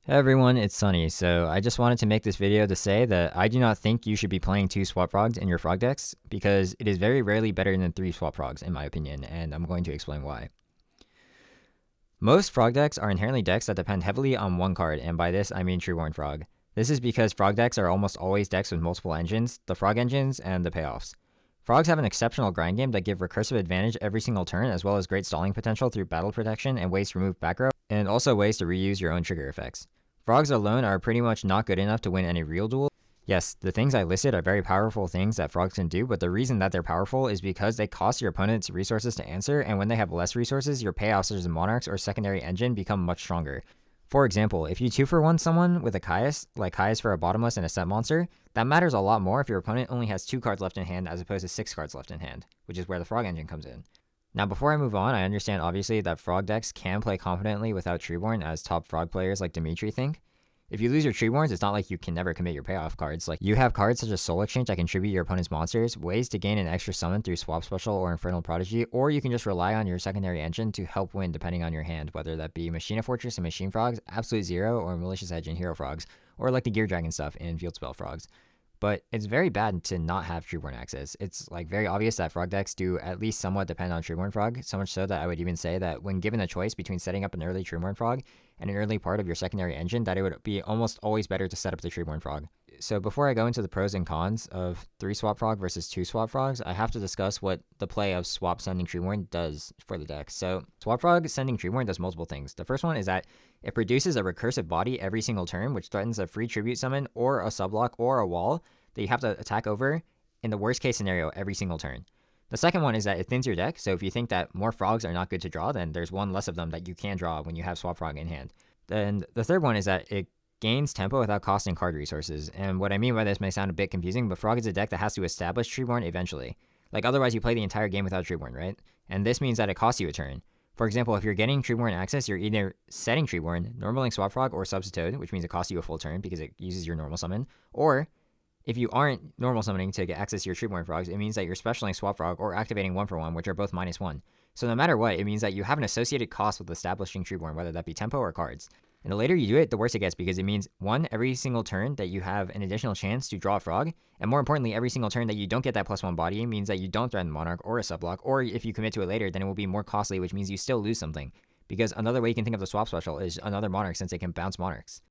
Hey everyone, it's Sunny. So I just wanted to make this video to say that I do not think you should be playing 2 swap frogs in your frog decks because it is very rarely better than 3 swap frogs in my opinion, and I'm going to explain why. Most frog decks are inherently decks that depend heavily on one card, and by this I mean Treeborn Frog. This is because frog decks are almost always decks with multiple engines, the frog engines, and the payoffs. Frogs have an exceptional grind game that give recursive advantage every single turn, as well as great stalling potential through battle protection and ways to remove back row, and also ways to reuse your own trigger effects. Frogs alone are pretty much not good enough to win any real duel. Yes, the things I listed are very powerful things that frogs can do, but the reason that they're powerful is because they cost your opponents resources to answer, and when they have less resources, your payoffs as a monarchs or secondary engine become much stronger. For example, if you 2-for-1 someone with a Caius, like Caius for a bottomless and a set monster, that matters a lot more if your opponent only has 2 cards left in hand as opposed to 6 cards left in hand, which is where the frog engine comes in. Now before I move on, I understand obviously that frog decks can play confidently without Treeborn as top frog players like Dimitri think. If you lose your Treeborns, it's not like you can never commit your payoff cards. Like, you have cards such as Soul Exchange that contribute your opponent's monsters, ways to gain an extra summon through Swap Special or Infernal Prodigy, or you can just rely on your secondary engine to help win depending on your hand, whether that be Machina Fortress and Machine Frogs, Absolute Zero, or Malicious Edge and Hero Frogs, or like the Gear Dragon stuff in Field Spell Frogs. But it's very bad to not have Treeborn access. It's like very obvious that frog decks do at least somewhat depend on Treeborn Frog, so much so that I would even say that when given a choice between setting up an early Treeborn Frog and an early part of your secondary engine, that it would be almost always better to set up the Treeborn Frog. So before I go into the pros and cons of 3 swap frog versus 2 swap frogs, I have to discuss what the play of swap sending Treeborn does for the deck. So swap frog sending Treeborn does multiple things. The first one is that it produces a recursive body every single turn, which threatens a free tribute summon or a subblock or a wall that you have to attack over in the worst case scenario every single turn. The second one is that it thins your deck, so if you think that more frogs are not good to draw, then there's one less of them that you can draw when you have swap frog in hand. Then the third one is that it gains tempo without costing card resources, and what I mean by this may sound a bit confusing, but frog is a deck that has to establish Treeborn eventually. Like, otherwise you play the entire game without Treeborn, right? And this means that it costs you a turn. For example, if you're getting Treeborn access, you're either setting Treeborn, normaling Swap Frog, or Substitute, which means it costs you a full turn because it uses your normal summon, or if you aren't normal summoning to get access to your Treeborn Frogs, it means that you're specialing Swap Frog or activating 1-for-1, which are both -1. So no matter what, it means that you have an associated cost with establishing Treeborn, whether that be tempo or cards. And the later you do it, the worse it gets, because it means, 1, every single turn that you have an additional chance to draw a frog, and more importantly, every single turn that you don't get that +1 body means that you don't threaten Monarch or a subblock, or if you commit to it later, then it will be more costly, which means you still lose something. Because another way you can think of the swap special is another Monarch, since it can bounce Monarchs.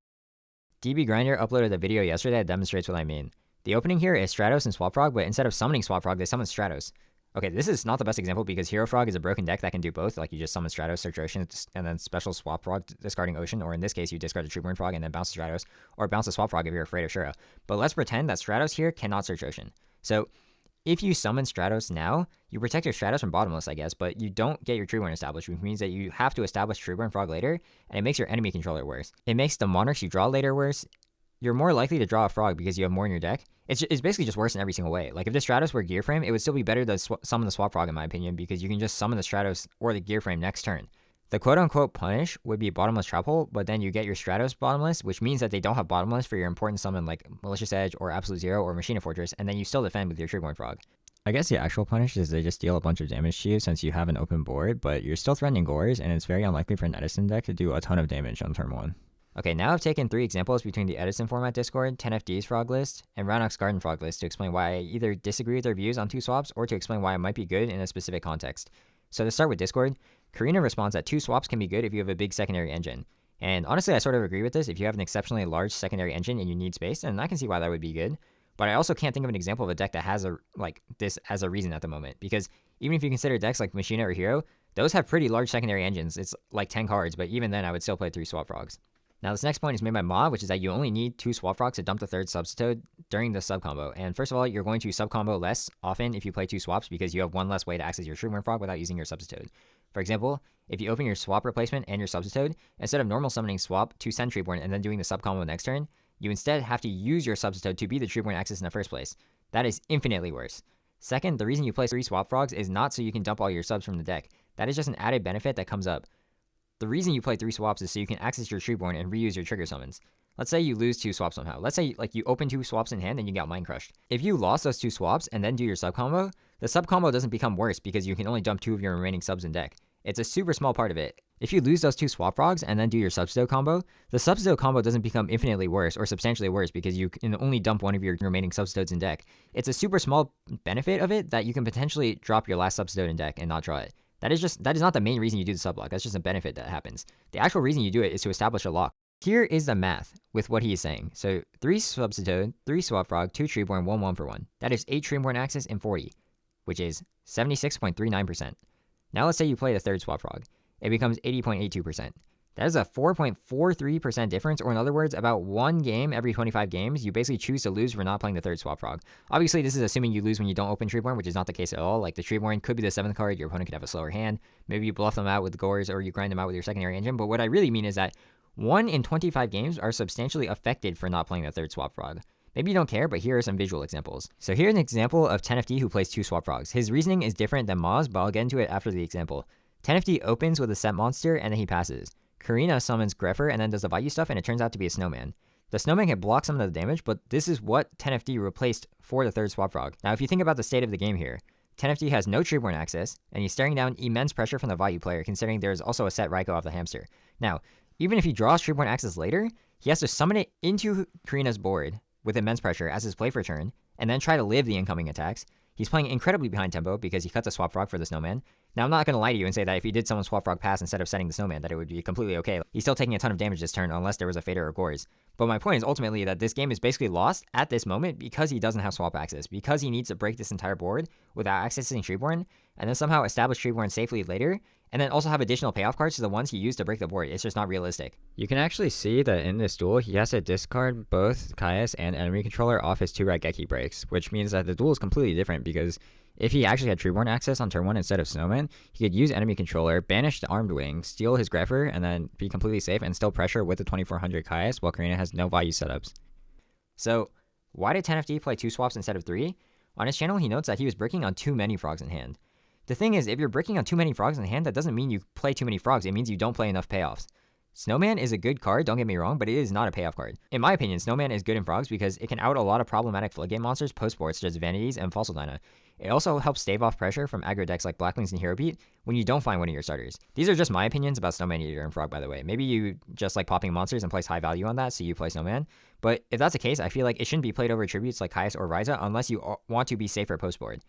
DB Grinder uploaded a video yesterday that demonstrates what I mean. The opening here is Stratos and Swap Frog, but instead of summoning Swap Frog, they summon Stratos. Okay, this is not the best example because Hero Frog is a broken deck that can do both. Like, you just summon Stratos, search Ocean, and then special Swap Frog, discarding Ocean, or in this case, you discard a Treeborn Frog and then bounce Stratos, or bounce a Swap Frog if you're afraid of Shura. But let's pretend that Stratos here cannot search Ocean. So, if you summon Stratos now, you protect your Stratos from bottomless, I guess, but you don't get your Treeborn established, which means that you have to establish Treeborn Frog later, and it makes your enemy controller worse. It makes the Monarchs you draw later worse. You're more likely to draw a frog because you have more in your deck. It's basically just worse in every single way. Like, if the Stratos were Gear Frame, it would still be better to summon the Swap Frog in my opinion, because you can just summon the Stratos or the Gear Frame next turn. The quote-unquote punish would be bottomless trap hole, but then you get your Stratos bottomless, which means that they don't have bottomless for your important summon like Malicious Edge or Absolute Zero or Machina Fortress, and then you still defend with your Treeborn Frog. I guess the actual punish is they just deal a bunch of damage to you since you have an open board, but you're still threatening Gores, and it's very unlikely for an Edison deck to do a ton of damage on turn 1. Okay, now I've taken 3 examples between the Edison format Discord, 10FD's frog list, and Rogho's Garden frog list to explain why I either disagree with their views on 2 swaps or to explain why it might be good in a specific context. So to start with Discord, Karina responds that 2 swaps can be good if you have a big secondary engine. And honestly, I sort of agree with this. If you have an exceptionally large secondary engine and you need space, then I can see why that would be good. But I also can't think of an example of a deck that has this as a reason at the moment, because even if you consider decks like Machina or Hero, those have pretty large secondary engines. It's like 10 cards, but even then I would still play 3 swap frogs. Now this next point is made by Ma, which is that you only need 2 swap frogs to dump the 3rd substitute during the sub combo. And first of all, you're going to sub combo less often if you play 2 swaps because you have 1 less way to access your Treeborn Frog without using your substitute. For example, if you open your swap replacement and your substitute, instead of normal summoning swap to send Treeborn and then doing the sub combo next turn, you instead have to use your substitute to be the Treeborn access in the first place. That is infinitely worse. Second, the reason you play 3 swap frogs is not so you can dump all your subs from the deck. That is just an added benefit that comes up. The reason you play 3 swaps is so you can access your Treeborn and reuse your trigger summons. Let's say you lose 2 swaps somehow. Let's say like you open 2 swaps in hand and you got Mind Crushed. If you lost those 2 swaps and then do your sub combo, the sub combo doesn't become worse because you can only dump 2 of your remaining subs in deck. It's a super small part of it. If you lose those 2 swap frogs and then do your substo combo, the substo combo doesn't become infinitely worse or substantially worse because you can only dump one of your remaining substodes in deck. It's a super small benefit of it that you can potentially drop your last substode in deck and not draw it. That is not the main reason you do the sub block. That's just a benefit that happens. The actual reason you do it is to establish a lock. Here is the math with what he is saying. So 3 substode, 3 swap frog, 2 treeborn, 1 for 1. That is 8 treeborn access and 40, which is 76.39%. Now let's say you play the 3rd swap frog. It becomes 80.82%. That is a 4.43% difference, or in other words, about 1 game every 25 games, you basically choose to lose for not playing the 3rd swap frog. Obviously, this is assuming you lose when you don't open Treeborn, which is not the case at all. Like, the Treeborn could be the 7th card, your opponent could have a slower hand, maybe you bluff them out with Gores, or you grind them out with your secondary engine, but what I really mean is that 1 in 25 games are substantially affected for not playing the 3rd swap frog. Maybe you don't care, but here are some visual examples. So here's an example of 10FD who plays 2 swap frogs. His reasoning is different than Maz, but I'll get into it after the example. 10FD opens with a set monster, and then he passes. Karina summons Greffer and then does the value stuff, and it turns out to be a snowman. The snowman can block some of the damage, but this is what 10FD replaced for the 3rd swap frog. Now, if you think about the state of the game here, 10FD has no Treeborn access, and he's staring down immense pressure from the value player, considering there's also a set Raikou off the hamster. Now, even if he draws Treeborn access later, he has to summon it into Karina's board with immense pressure as his play for turn, and then try to live the incoming attacks. He's playing incredibly behind tempo because he cuts a swap frog for the snowman. Now, I'm not going to lie to you and say that if he did someone swap frog pass instead of setting the snowman, that it would be completely okay. He's still taking a ton of damage this turn unless there was a Fader or Gores. But my point is ultimately that this game is basically lost at this moment because he doesn't have swap access, because he needs to break this entire board without accessing Treeborn, and then somehow establish Treeborn safely later, and then also have additional payoff cards to the ones he used to break the board. It's just not realistic. You can actually see that in this duel, he has to discard both Caius and enemy controller off his 2 Raigeki breaks, which means that the duel is completely different because if he actually had Treeborn access on turn 1 instead of Snowman, he could use enemy controller, banish the Armed Wing, steal his Greffer, and then be completely safe and still pressure with the 2400 Caius while Karina has no value setups. So, why did 10FD play 2 swaps instead of 3? On his channel, he notes that he was bricking on too many frogs in hand. The thing is, if you're bricking on too many frogs in hand, that doesn't mean you play too many frogs, it means you don't play enough payoffs. Snowman is a good card, don't get me wrong, but it is not a payoff card. In my opinion, Snowman is good in frogs because it can out a lot of problematic floodgate monsters post-board such as Vanities and Fossil Dyna. It also helps stave off pressure from aggro decks like Blackwings and Hero Beat when you don't find one of your starters. These are just my opinions about Snowman Eater and Frog, by the way. Maybe you just like popping monsters and place high value on that, so you play Snowman. But if that's the case, I feel like it shouldn't be played over tributes like Caius or Ryza unless you want to be safer post-board.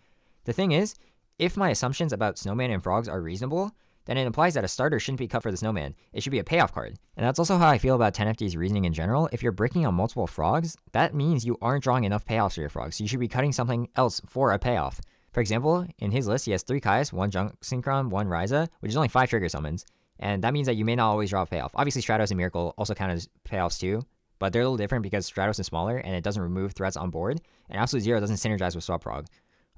The thing is, if my assumptions about Snowman and Frogs are reasonable, then it implies that a starter shouldn't be cut for the Snowman. It should be a payoff card. And that's also how I feel about 10FD's reasoning in general. If you're bricking on multiple frogs, that means you aren't drawing enough payoffs for your frogs, so you should be cutting something else for a payoff. For example, in his list, he has 3 Caius, 1 Junk Synchron, 1 Ryza, which is only 5 trigger summons, and that means that you may not always draw a payoff. Obviously, Stratos and Miracle also count as payoffs too, but they're a little different because Stratos is smaller and it doesn't remove threats on board, and Absolute Zero doesn't synergize with Swap Frog.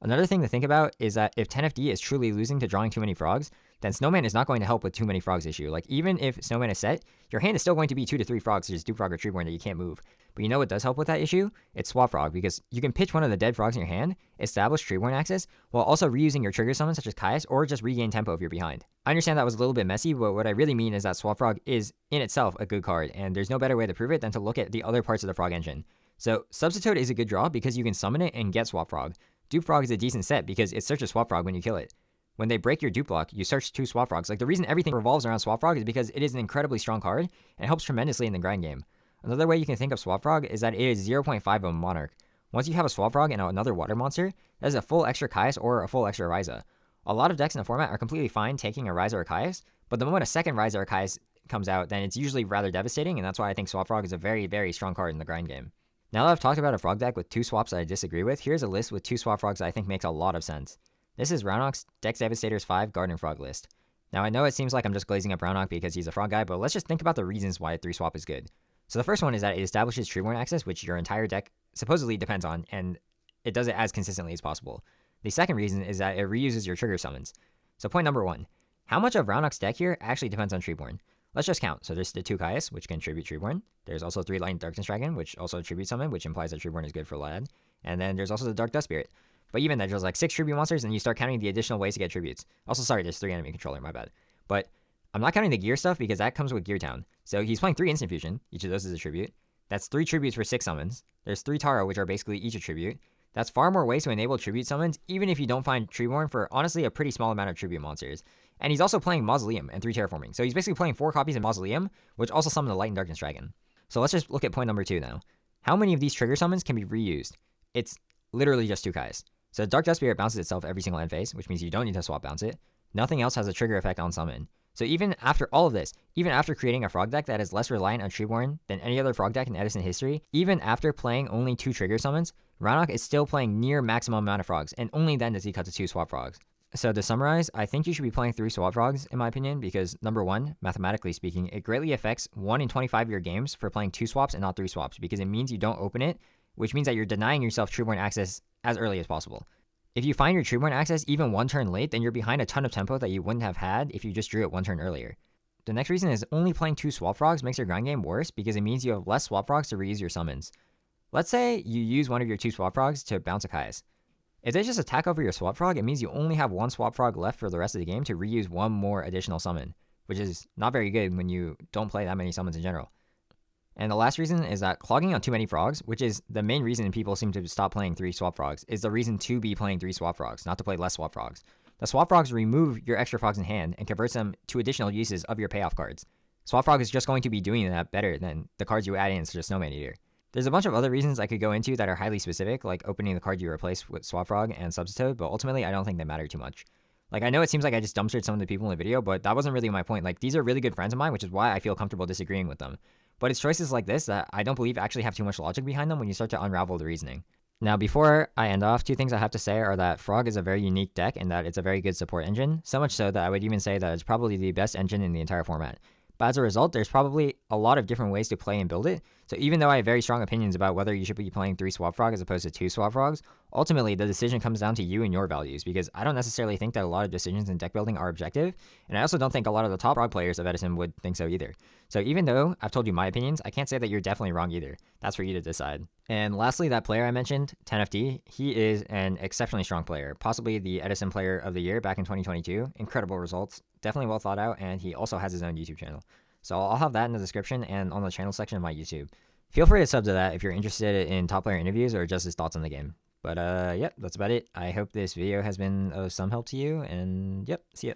Another thing to think about is that if 10FD is truly losing to drawing too many frogs, then Snowman is not going to help with too many frogs issue. Like, even if Snowman is set, your hand is still going to be 2 to 3 frogs, such as Dupe Frog or Treeborn, that you can't move. But you know what does help with that issue? It's Swap Frog, because you can pitch one of the dead frogs in your hand, establish Treeborn access, while also reusing your trigger summons such as Caius, or just regain tempo if you're behind. I understand that was a little bit messy, but what I really mean is that Swap Frog is, in itself, a good card, and there's no better way to prove it than to look at the other parts of the Frog engine. So, Substitute is a good draw because you can summon it and get Swap Frog. Dupe Frog is a decent set because it searches Swap Frog when you kill it. When they break your dupe block, you search 2 Swap Frogs. Like, the reason everything revolves around Swap Frog is because it is an incredibly strong card, and it helps tremendously in the grind game. Another way you can think of Swap Frog is that it is 0.5 of a Monarch. Once you have a Swap Frog and another water monster, that is a full extra Caius or a full extra Ryza. A lot of decks in the format are completely fine taking a Ryza or Caius, but the moment a second Ryza or Caius comes out, then it's usually rather devastating, and that's why I think Swap Frog is a very, very strong card in the grind game. Now that I've talked about a frog deck with 2 swaps that I disagree with, here's a list with 2 swap frogs that I think makes a lot of sense. This is Raunoch's Dex Devastators 5 Garden Frog list. Now I know it seems like I'm just glazing up Raunoch because he's a frog guy, but let's just think about the reasons why a 3 swap is good. So the first one is that it establishes Treeborn access, which your entire deck supposedly depends on, and it does it as consistently as possible. The second reason is that it reuses your trigger summons. So point number 1, how much of Raunoch's deck here actually depends on Treeborn? Let's just count. So there's the 2 Caius, which can tribute Treeborn. There's also 3 Light Darkness Dragon, which also tribute summon, which implies that Treeborn is good for Lad. And then there's also the Dark Dust Spirit. But even that, there's like 6 tribute monsters, and you start counting the additional ways to get tributes. Also, sorry, there's 3 enemy controller, my bad. But I'm not counting the gear stuff because that comes with Gear Town. So he's playing 3 Instant Fusion. Each of those is a tribute. That's 3 tributes for 6 summons. There's 3 Taro, which are basically each a tribute. That's far more ways to enable tribute summons, even if you don't find Treeborn for honestly a pretty small amount of tribute monsters. And he's also playing Mausoleum and 3 Terraforming. So he's basically playing 4 copies of Mausoleum, which also summon the Light and Darkness Dragon. So let's just look at point number 2 now. How many of these trigger summons can be reused? It's literally just 2 Kais. So Dark Death Spirit bounces itself every single end phase, which means you don't need to swap bounce it. Nothing else has a trigger effect on summon. So even after all of this, even after creating a frog deck that is less reliant on Treeborn than any other frog deck in Edison history, even after playing only 2 trigger summons, Rogh is still playing near maximum amount of frogs, and only then does he cut to 2 swap frogs. So to summarize, I think you should be playing 3 swap frogs in my opinion, because number 1, mathematically speaking, it greatly affects 1 in 25 of your games for playing 2 swaps and not 3 swaps, because it means you don't open it, which means that you're denying yourself Treeborn access as early as possible. If you find your Treeborn access even 1 turn late, then you're behind a ton of tempo that you wouldn't have had if you just drew it 1 turn earlier. The next reason is only playing 2 swap frogs makes your grind game worse because it means you have less swap frogs to reuse your summons. Let's say you use one of your 2 swap frogs to bounce a Kais. If they just attack over your swap frog, it means you only have 1 swap frog left for the rest of the game to reuse 1 more additional summon, which is not very good when you don't play that many summons in general. And the last reason is that clogging on too many frogs, which is the main reason people seem to stop playing 3 swap frogs, is the reason to be playing 3 swap frogs, not to play less swap frogs. The swap frogs remove your extra frogs in hand and converts them to additional uses of your payoff cards. Swap frog is just going to be doing that better than the cards you add in, such as Snowman Eater. There's a bunch of other reasons I could go into that are highly specific, like opening the card you replace with swap frog and Substitute, but ultimately I don't think they matter too much. Like, I know it seems like I just dumpstered some of the people in the video, but that wasn't really my point. Like, these are really good friends of mine, which is why I feel comfortable disagreeing with them. But it's choices like this that I don't believe actually have too much logic behind them when you start to unravel the reasoning. Now, before I end off, 2 things I have to say are that Frog is a very unique deck and that it's a very good support engine, so much so that I would even say that it's probably the best engine in the entire format. But as a result, there's probably a lot of different ways to play and build it, so even though I have very strong opinions about whether you should be playing 3 swap frog as opposed to 2 swap frogs, ultimately the decision comes down to you and your values, because I don't necessarily think that a lot of decisions in deck building are objective, and I also don't think a lot of the top frog players of Edison would think so either. So even though I've told you my opinions, I can't say that you're definitely wrong either. That's for you to decide. And lastly, that player I mentioned, 10FD, he is an exceptionally strong player, possibly the Edison Player of the Year back in 2022. Incredible results, definitely well thought out, and he also has his own YouTube channel. So I'll have that in the description and on the channel section of my YouTube. Feel free to sub to that if you're interested in top player interviews or just his thoughts on the game. But yep, that's about it. I hope this video has been of some help to you, and yep, see ya.